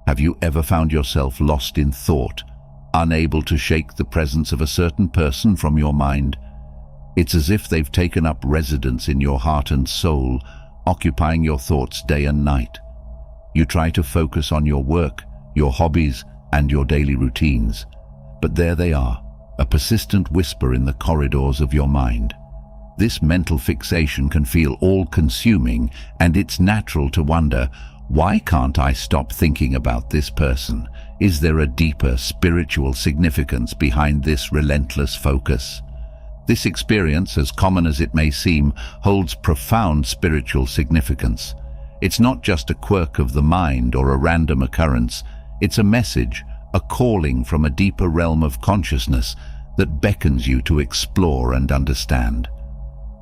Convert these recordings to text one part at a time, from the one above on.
Have you ever found yourself lost in thought, unable to shake the presence of a certain person from your mind? It's as if they've taken up residence in your heart and soul, occupying your thoughts day and night. You try to focus on your work, your hobbies, and your daily routines, but there they are, a persistent whisper in the corridors of your mind. This mental fixation can feel all-consuming, and it's natural to wonder, why can't I stop thinking about this person? Is there a deeper spiritual significance behind this relentless focus? This experience, as common as it may seem, holds profound spiritual significance. It's not just a quirk of the mind or a random occurrence. It's a message, a calling from a deeper realm of consciousness that beckons you to explore and understand.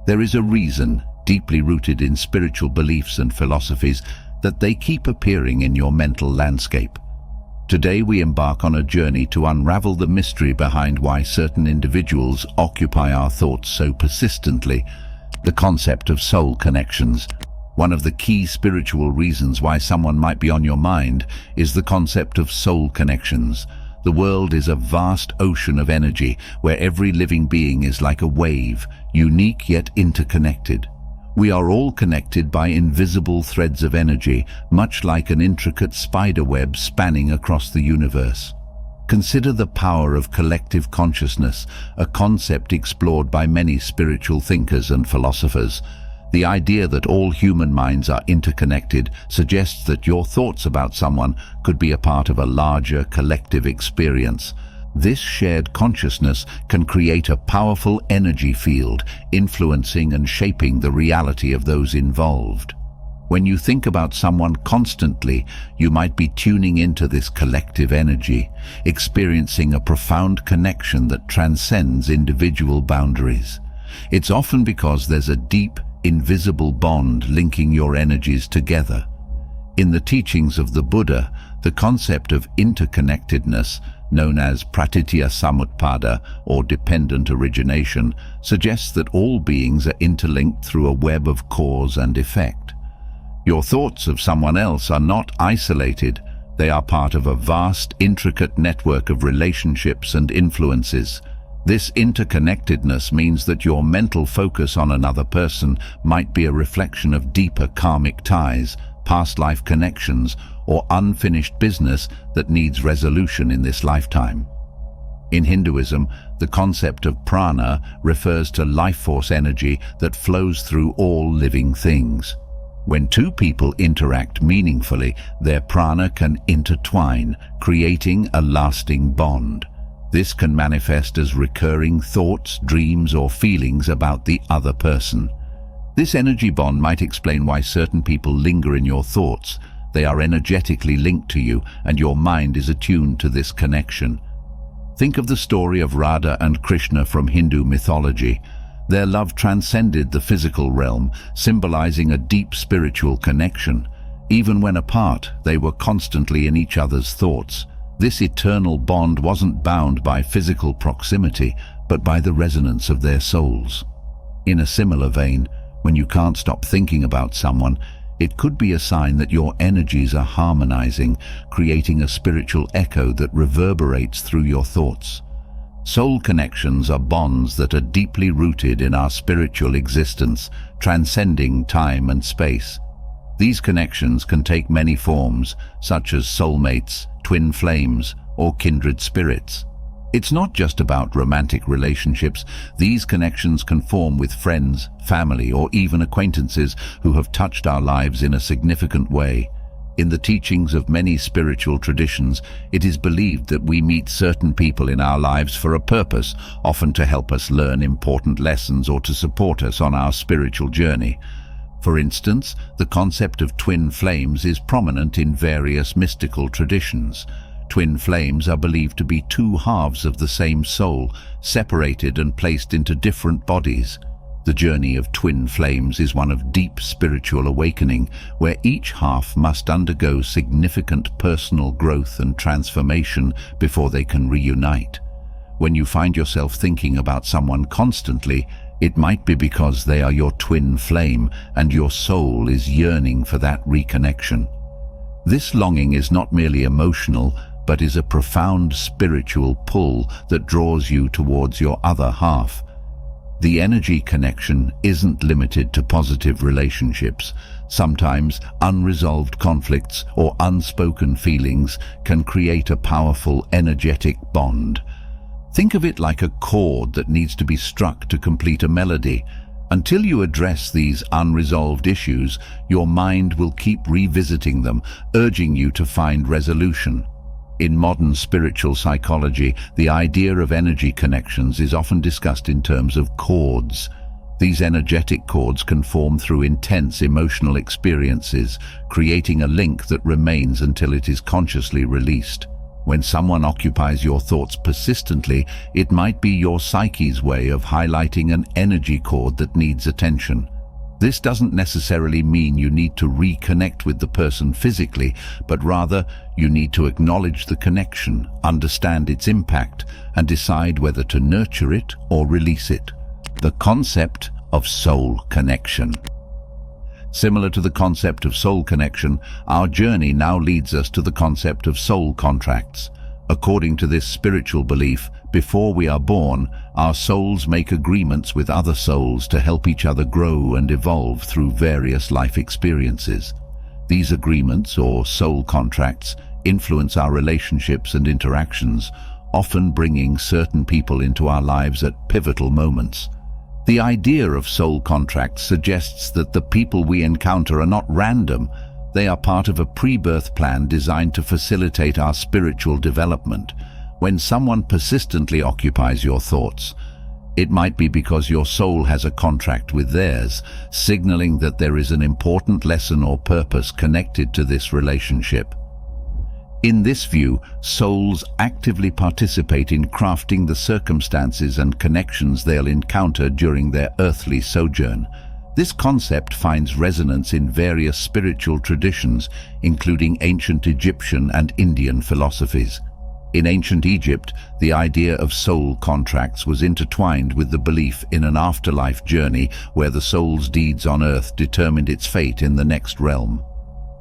There is a reason, deeply rooted in spiritual beliefs and philosophies, that they keep appearing in your mental landscape. Today we embark on a journey to unravel the mystery behind why certain individuals occupy our thoughts so persistently. The concept of soul connections. One of the key spiritual reasons why someone might be on your mind is the concept of soul connections. The world is a vast ocean of energy where every living being is like a wave, unique yet interconnected. We are all connected by invisible threads of energy, much like an intricate spider web spanning across the universe. Consider the power of collective consciousness, a concept explored by many spiritual thinkers and philosophers. The idea that all human minds are interconnected suggests that your thoughts about someone could be a part of a larger collective experience. This shared consciousness can create a powerful energy field, influencing and shaping the reality of those involved. When you think about someone constantly, you might be tuning into this collective energy, experiencing a profound connection that transcends individual boundaries. It's often because there's a deep, invisible bond linking your energies together. In the teachings of the Buddha, the concept of interconnectedness, known as pratitya samutpada or dependent origination, suggests that all beings are interlinked through a web of cause and effect. Your thoughts of someone else are not isolated. They are part of a vast, intricate network of relationships and influences. This interconnectedness means that your mental focus on another person might be a reflection of deeper karmic ties, past life connections, or unfinished business that needs resolution in this lifetime. In Hinduism, the concept of prana refers to life force energy that flows through all living things. When two people interact meaningfully, their prana can intertwine, creating a lasting bond. This can manifest as recurring thoughts, dreams, or feelings about the other person. This energy bond might explain why certain people linger in your thoughts. They are energetically linked to you, and your mind is attuned to this connection. Think of the story of Radha and Krishna from Hindu mythology. Their love transcended the physical realm, symbolizing a deep spiritual connection. Even when apart, they were constantly in each other's thoughts. This eternal bond wasn't bound by physical proximity, but by the resonance of their souls. In a similar vein, when you can't stop thinking about someone, it could be a sign that your energies are harmonizing, creating a spiritual echo that reverberates through your thoughts. Soul connections are bonds that are deeply rooted in our spiritual existence, transcending time and space. These connections can take many forms, such as soulmates, twin flames, or kindred spirits. It's not just about romantic relationships. These connections can form with friends, family, or even acquaintances who have touched our lives in a significant way. In the teachings of many spiritual traditions, it is believed that we meet certain people in our lives for a purpose, often to help us learn important lessons or to support us on our spiritual journey. For instance, the concept of twin flames is prominent in various mystical traditions. Twin flames are believed to be two halves of the same soul, separated and placed into different bodies. The journey of twin flames is one of deep spiritual awakening, where each half must undergo significant personal growth and transformation before they can reunite. When you find yourself thinking about someone constantly, it might be because they are your twin flame and your soul is yearning for that reconnection. This longing is not merely emotional, but is a profound spiritual pull that draws you towards your other half. The energy connection isn't limited to positive relationships. Sometimes unresolved conflicts or unspoken feelings can create a powerful energetic bond. Think of it like a chord that needs to be struck to complete a melody. Until you address these unresolved issues, your mind will keep revisiting them, urging you to find resolution. In modern spiritual psychology, the idea of energy connections is often discussed in terms of chords. These energetic chords can form through intense emotional experiences, creating a link that remains until it is consciously released. When someone occupies your thoughts persistently, it might be your psyche's way of highlighting an energy chord that needs attention. This doesn't necessarily mean you need to reconnect with the person physically, but rather you need to acknowledge the connection, understand its impact, and decide whether to nurture it or release it. The concept of soul connection. Similar to the concept of soul connection, our journey now leads us to the concept of soul contracts. According to this spiritual belief, before we are born, our souls make agreements with other souls to help each other grow and evolve through various life experiences. These agreements, or soul contracts, influence our relationships and interactions, often bringing certain people into our lives at pivotal moments. The idea of soul contracts suggests that the people we encounter are not random. They are part of a pre-birth plan designed to facilitate our spiritual development. When someone persistently occupies your thoughts, it might be because your soul has a contract with theirs, signaling that there is an important lesson or purpose connected to this relationship. In this view, souls actively participate in crafting the circumstances and connections they'll encounter during their earthly sojourn. This concept finds resonance in various spiritual traditions, including ancient Egyptian and Indian philosophies. In ancient Egypt, the idea of soul contracts was intertwined with the belief in an afterlife journey where the soul's deeds on earth determined its fate in the next realm.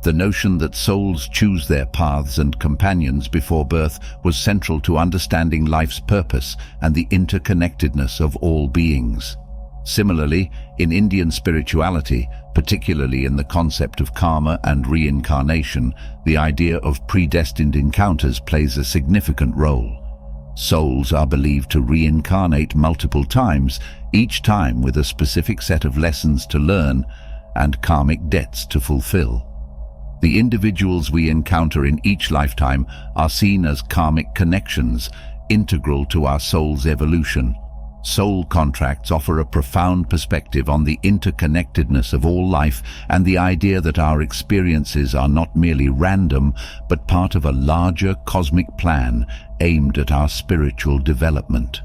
The notion that souls choose their paths and companions before birth was central to understanding life's purpose and the interconnectedness of all beings. Similarly, in Indian spirituality, particularly in the concept of karma and reincarnation, the idea of predestined encounters plays a significant role. Souls are believed to reincarnate multiple times, each time with a specific set of lessons to learn and karmic debts to fulfill. The individuals we encounter in each lifetime are seen as karmic connections, integral to our soul's evolution. Soul contracts offer a profound perspective on the interconnectedness of all life and the idea that our experiences are not merely random, but part of a larger cosmic plan aimed at our spiritual development.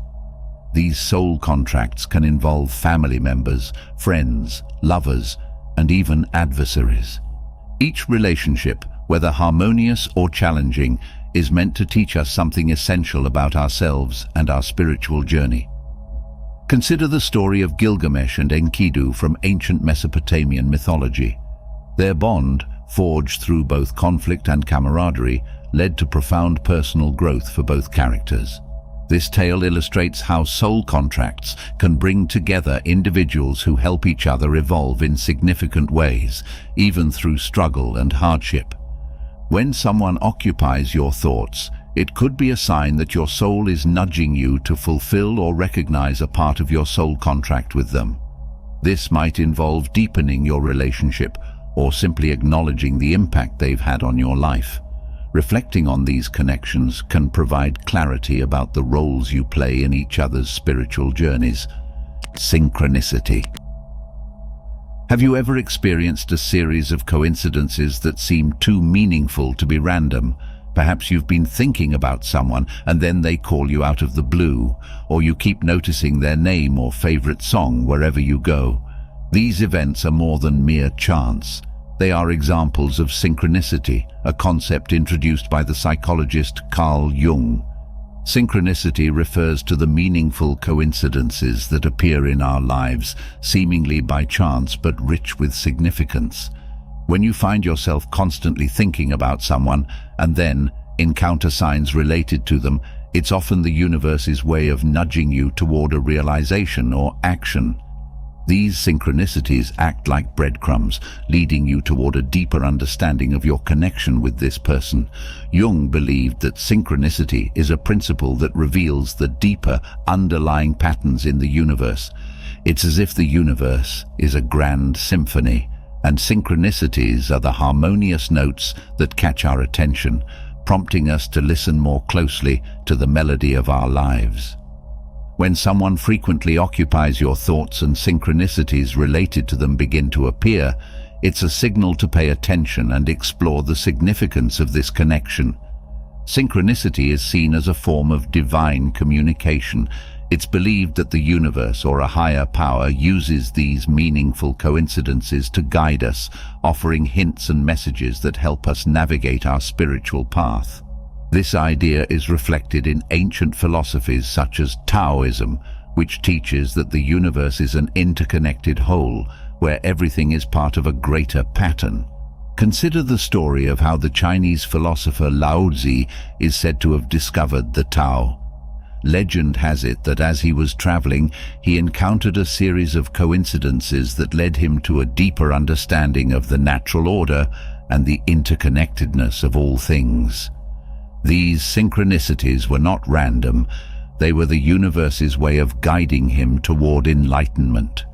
These soul contracts can involve family members, friends, lovers, and even adversaries. Each relationship, whether harmonious or challenging, is meant to teach us something essential about ourselves and our spiritual journey. Consider the story of Gilgamesh and Enkidu from ancient Mesopotamian mythology. Their bond, forged through both conflict and camaraderie, led to profound personal growth for both characters. This tale illustrates how soul contracts can bring together individuals who help each other evolve in significant ways, even through struggle and hardship. When someone occupies your thoughts, it could be a sign that your soul is nudging you to fulfill or recognize a part of your soul contract with them. This might involve deepening your relationship or simply acknowledging the impact they've had on your life. Reflecting on these connections can provide clarity about the roles you play in each other's spiritual journeys. Synchronicity. Have you ever experienced a series of coincidences that seem too meaningful to be random? Perhaps you've been thinking about someone and then they call you out of the blue, or you keep noticing their name or favorite song wherever you go. These events are more than mere chance. They are examples of synchronicity, a concept introduced by the psychologist Carl Jung. Synchronicity refers to the meaningful coincidences that appear in our lives, seemingly by chance but rich with significance. When you find yourself constantly thinking about someone and then encounter signs related to them, it's often the universe's way of nudging you toward a realization or action. These synchronicities act like breadcrumbs, leading you toward a deeper understanding of your connection with this person. Jung believed that synchronicity is a principle that reveals the deeper underlying patterns in the universe. It's as if the universe is a grand symphony, and synchronicities are the harmonious notes that catch our attention, prompting us to listen more closely to the melody of our lives. When someone frequently occupies your thoughts and synchronicities related to them begin to appear, it's a signal to pay attention and explore the significance of this connection. Synchronicity is seen as a form of divine communication. It's believed that the universe or a higher power uses these meaningful coincidences to guide us, offering hints and messages that help us navigate our spiritual path. This idea is reflected in ancient philosophies such as Taoism, which teaches that the universe is an interconnected whole, where everything is part of a greater pattern. Consider the story of how the Chinese philosopher Lao Tzu is said to have discovered the Tao. Legend has it that as he was traveling, he encountered a series of coincidences that led him to a deeper understanding of the natural order and the interconnectedness of all things. These synchronicities were not random. They were the universe's way of guiding him toward enlightenment.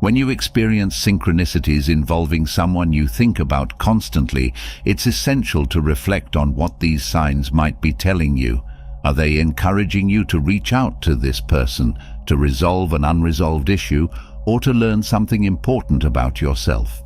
When you experience synchronicities involving someone you think about constantly, it's essential to reflect on what these signs might be telling you. Are they encouraging you to reach out to this person, to resolve an unresolved issue, or to learn something important about yourself?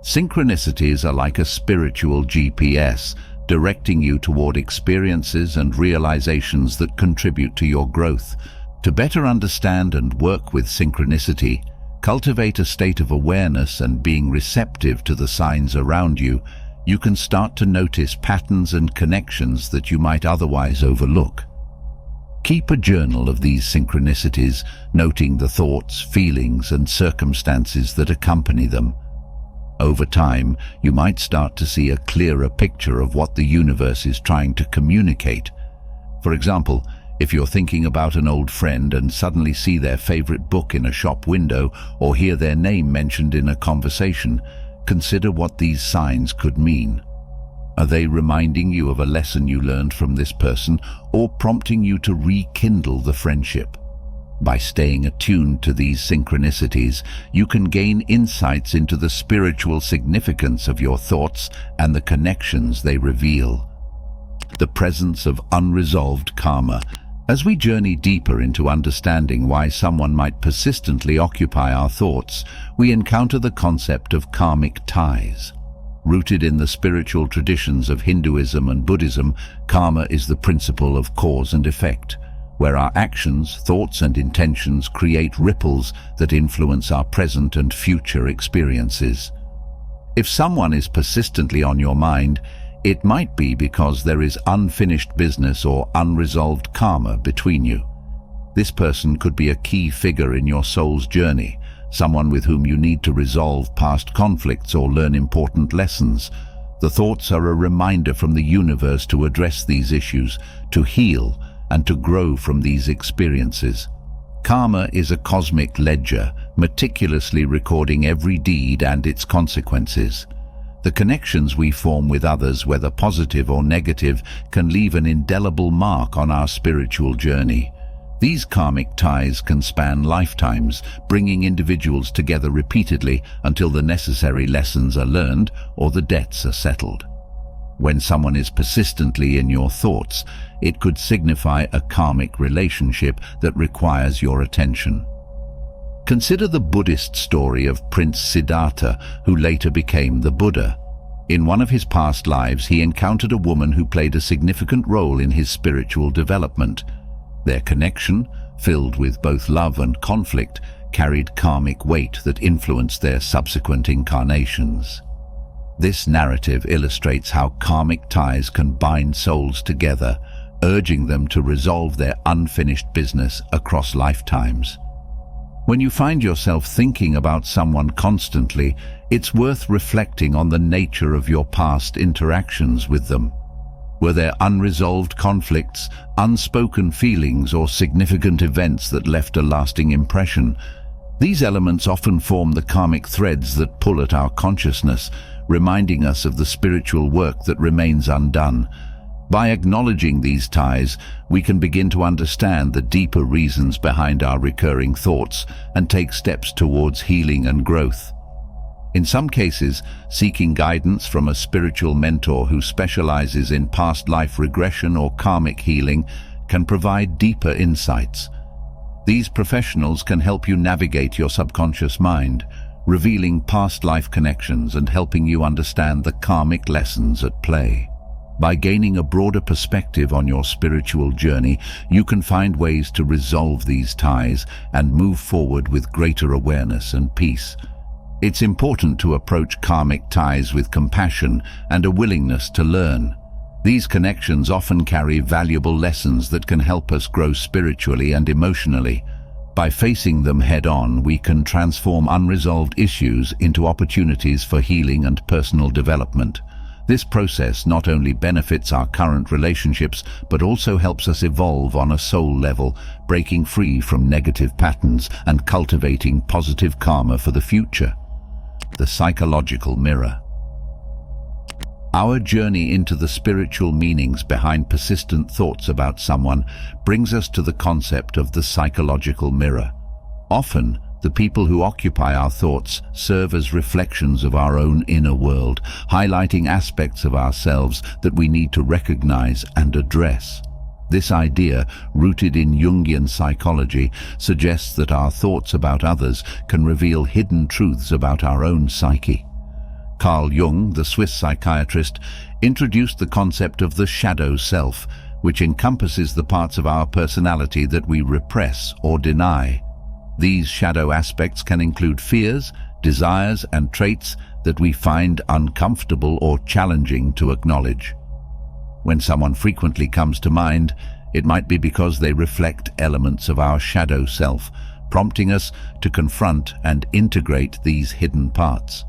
Synchronicities are like a spiritual GPS, directing you toward experiences and realizations that contribute to your growth. To better understand and work with synchronicity, cultivate a state of awareness and being receptive to the signs around you. You can start to notice patterns and connections that you might otherwise overlook. Keep a journal of these synchronicities, noting the thoughts, feelings, and circumstances that accompany them. Over time, you might start to see a clearer picture of what the universe is trying to communicate. For example, if you're thinking about an old friend and suddenly see their favorite book in a shop window or hear their name mentioned in a conversation, consider what these signs could mean. Are they reminding you of a lesson you learned from this person or prompting you to rekindle the friendship? By staying attuned to these synchronicities, you can gain insights into the spiritual significance of your thoughts and the connections they reveal. The presence of unresolved karma. As we journey deeper into understanding why someone might persistently occupy our thoughts, we encounter the concept of karmic ties. Rooted in the spiritual traditions of Hinduism and Buddhism, karma is the principle of cause and effect, where our actions, thoughts, and intentions create ripples that influence our present and future experiences. If someone is persistently on your mind, it might be because there is unfinished business or unresolved karma between you. This person could be a key figure in your soul's journey, someone with whom you need to resolve past conflicts or learn important lessons. The thoughts are a reminder from the universe to address these issues, to heal, and to grow from these experiences. Karma is a cosmic ledger, meticulously recording every deed and its consequences. The connections we form with others, whether positive or negative, can leave an indelible mark on our spiritual journey. These karmic ties can span lifetimes, bringing individuals together repeatedly until the necessary lessons are learned or the debts are settled. When someone is persistently in your thoughts, it could signify a karmic relationship that requires your attention. Consider the Buddhist story of Prince Siddhartha, who later became the Buddha. In one of his past lives, he encountered a woman who played a significant role in his spiritual development. Their connection, filled with both love and conflict, carried karmic weight that influenced their subsequent incarnations. This narrative illustrates how karmic ties can bind souls together, urging them to resolve their unfinished business across lifetimes. When you find yourself thinking about someone constantly, It's worth reflecting on the nature of your past interactions with them. Were there unresolved conflicts, unspoken feelings, or significant events that left a lasting impression? These elements often form the karmic threads that pull at our consciousness, reminding us of the spiritual work that remains undone. By acknowledging these ties, we can begin to understand the deeper reasons behind our recurring thoughts and take steps towards healing and growth. In some cases, seeking guidance from a spiritual mentor who specializes in past life regression or karmic healing can provide deeper insights. These professionals can help you navigate your subconscious mind, revealing past life connections and helping you understand the karmic lessons at play. By gaining a broader perspective on your spiritual journey, you can find ways to resolve these ties and move forward with greater awareness and peace. It's important to approach karmic ties with compassion and a willingness to learn. These connections often carry valuable lessons that can help us grow spiritually and emotionally. By facing them head-on, we can transform unresolved issues into opportunities for healing and personal development. This process not only benefits our current relationships, but also helps us evolve on a soul level, breaking free from negative patterns and cultivating positive karma for the future. The psychological mirror. Our journey into the spiritual meanings behind persistent thoughts about someone brings us to the concept of the psychological mirror. Often, the people who occupy our thoughts serve as reflections of our own inner world, highlighting aspects of ourselves that we need to recognize and address. This idea, rooted in Jungian psychology, suggests that our thoughts about others can reveal hidden truths about our own psyche. Carl Jung, the Swiss psychiatrist, introduced the concept of the shadow self, which encompasses the parts of our personality that we repress or deny. These shadow aspects can include fears, desires, and traits that we find uncomfortable or challenging to acknowledge. When someone frequently comes to mind, it might be because they reflect elements of our shadow self, prompting us to confront and integrate these hidden parts.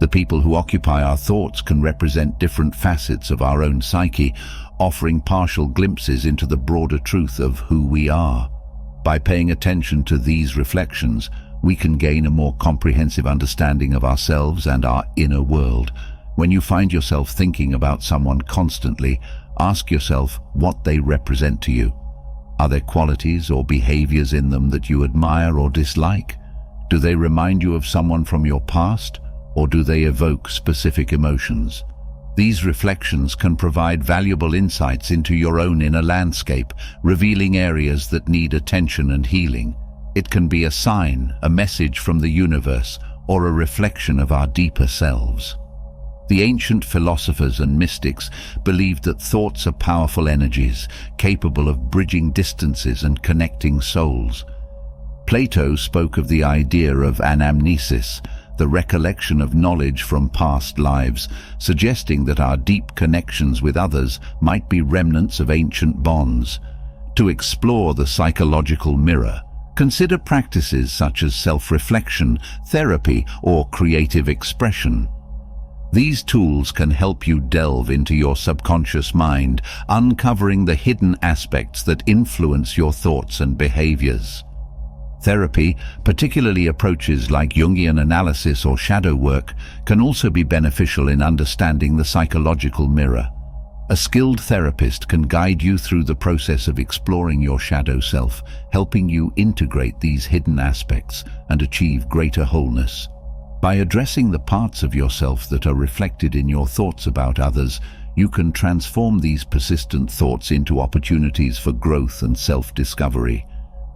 The people who occupy our thoughts can represent different facets of our own psyche, offering partial glimpses into the broader truth of who we are. By paying attention to these reflections, we can gain a more comprehensive understanding of ourselves and our inner world. When you find yourself thinking about someone constantly, ask yourself what they represent to you. Are there qualities or behaviors in them that you admire or dislike? Do they remind you of someone from your past, or do they evoke specific emotions? These reflections can provide valuable insights into your own inner landscape, revealing areas that need attention and healing. It can be a sign, a message from the universe, or a reflection of our deeper selves. The ancient philosophers and mystics believed that thoughts are powerful energies, capable of bridging distances and connecting souls. Plato spoke of the idea of anamnesis, the recollection of knowledge from past lives, suggesting that our deep connections with others might be remnants of ancient bonds. To explore the psychological mirror, consider practices such as self-reflection, therapy, or creative expression. These tools can help you delve into your subconscious mind, uncovering the hidden aspects that influence your thoughts and behaviors. Therapy, particularly approaches like Jungian analysis or shadow work, can also be beneficial in understanding the psychological mirror. A skilled therapist can guide you through the process of exploring your shadow self, helping you integrate these hidden aspects and achieve greater wholeness. By addressing the parts of yourself that are reflected in your thoughts about others, you can transform these persistent thoughts into opportunities for growth and self-discovery.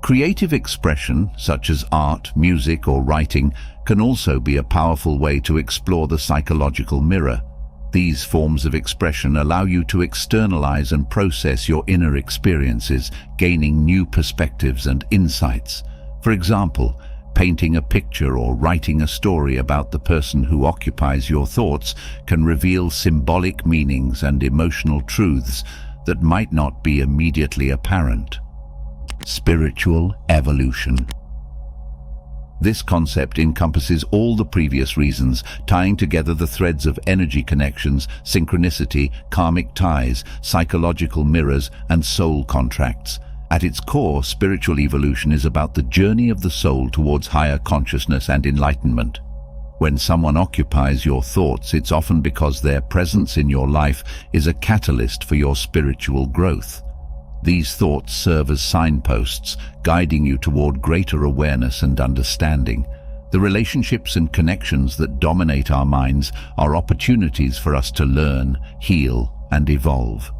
Creative expression, such as art, music, or writing, can also be a powerful way to explore the psychological mirror. These forms of expression allow you to externalize and process your inner experiences, gaining new perspectives and insights. For example, painting a picture or writing a story about the person who occupies your thoughts can reveal symbolic meanings and emotional truths that might not be immediately apparent. Spiritual evolution. This concept encompasses all the previous reasons, tying together the threads of energy connections, synchronicity, karmic ties, psychological mirrors, and soul contracts. At its core, spiritual evolution is about the journey of the soul towards higher consciousness and enlightenment. When someone occupies your thoughts, it's often because their presence in your life is a catalyst for your spiritual growth. These thoughts serve as signposts, guiding you toward greater awareness and understanding. The relationships and connections that dominate our minds are opportunities for us to learn, heal, and evolve.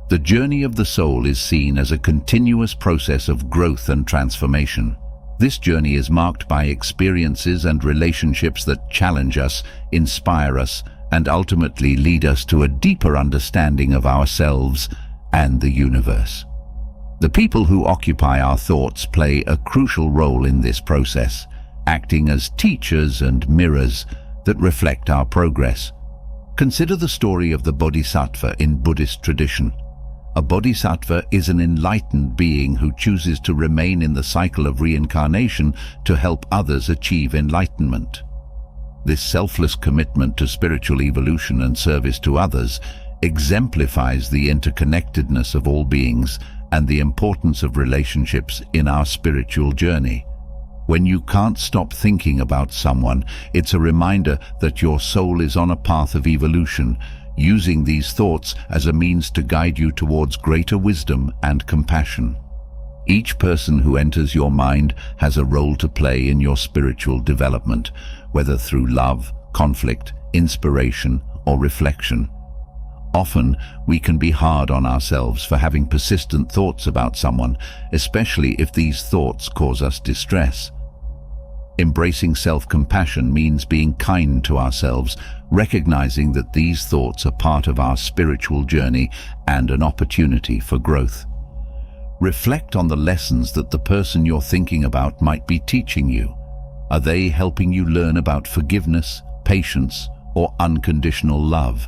The journey of the soul is seen as a continuous process of growth and transformation. This journey is marked by experiences and relationships that challenge us, inspire us, and ultimately lead us to a deeper understanding of ourselves and the universe. The people who occupy our thoughts play a crucial role in this process, acting as teachers and mirrors that reflect our progress. Consider the story of the Bodhisattva in Buddhist tradition. A bodhisattva is an enlightened being who chooses to remain in the cycle of reincarnation to help others achieve enlightenment. This selfless commitment to spiritual evolution and service to others exemplifies the interconnectedness of all beings and the importance of relationships in our spiritual journey. When you can't stop thinking about someone, it's a reminder that your soul is on a path of evolution, using these thoughts as a means to guide you towards greater wisdom and compassion. Each person who enters your mind has a role to play in your spiritual development, whether through love, conflict, inspiration, or reflection. Often, we can be hard on ourselves for having persistent thoughts about someone, especially if these thoughts cause us distress. Embracing self-compassion means being kind to ourselves, recognizing that these thoughts are part of our spiritual journey and an opportunity for growth. Reflect on the lessons that the person you're thinking about might be teaching you. Are they helping you learn about forgiveness, patience, or unconditional love?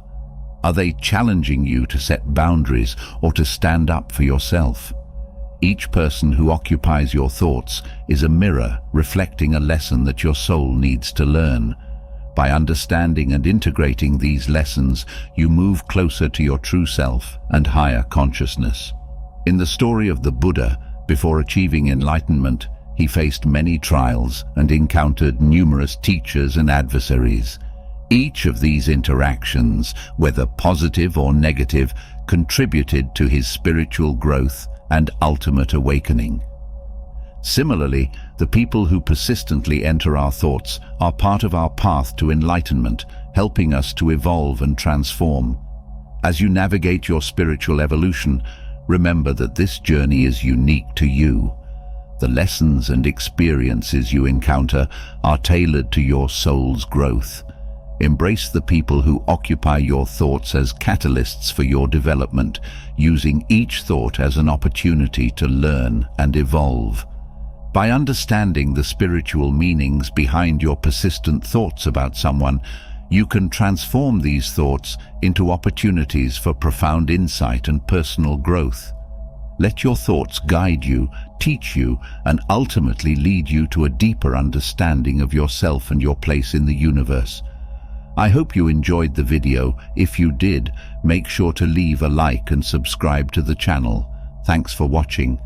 Are they challenging you to set boundaries or to stand up for yourself? Each person who occupies your thoughts is a mirror reflecting a lesson that your soul needs to learn. By understanding and integrating these lessons, you move closer to your true self and higher consciousness. In the story of the Buddha, before achieving enlightenment, he faced many trials and encountered numerous teachers and adversaries. Each of these interactions, whether positive or negative, contributed to his spiritual growth and ultimate awakening. Similarly, the people who persistently enter our thoughts are part of our path to enlightenment, helping us to evolve and transform. As you navigate your spiritual evolution, remember that this journey is unique to you. The lessons and experiences you encounter are tailored to your soul's growth. Embrace the people who occupy your thoughts as catalysts for your development, using each thought as an opportunity to learn and evolve. By understanding the spiritual meanings behind your persistent thoughts about someone, you can transform these thoughts into opportunities for profound insight and personal growth. Let your thoughts guide you, teach you, and ultimately lead you to a deeper understanding of yourself and your place in the universe. I hope you enjoyed the video. If you did, make sure to leave a like and subscribe to the channel. Thanks for watching.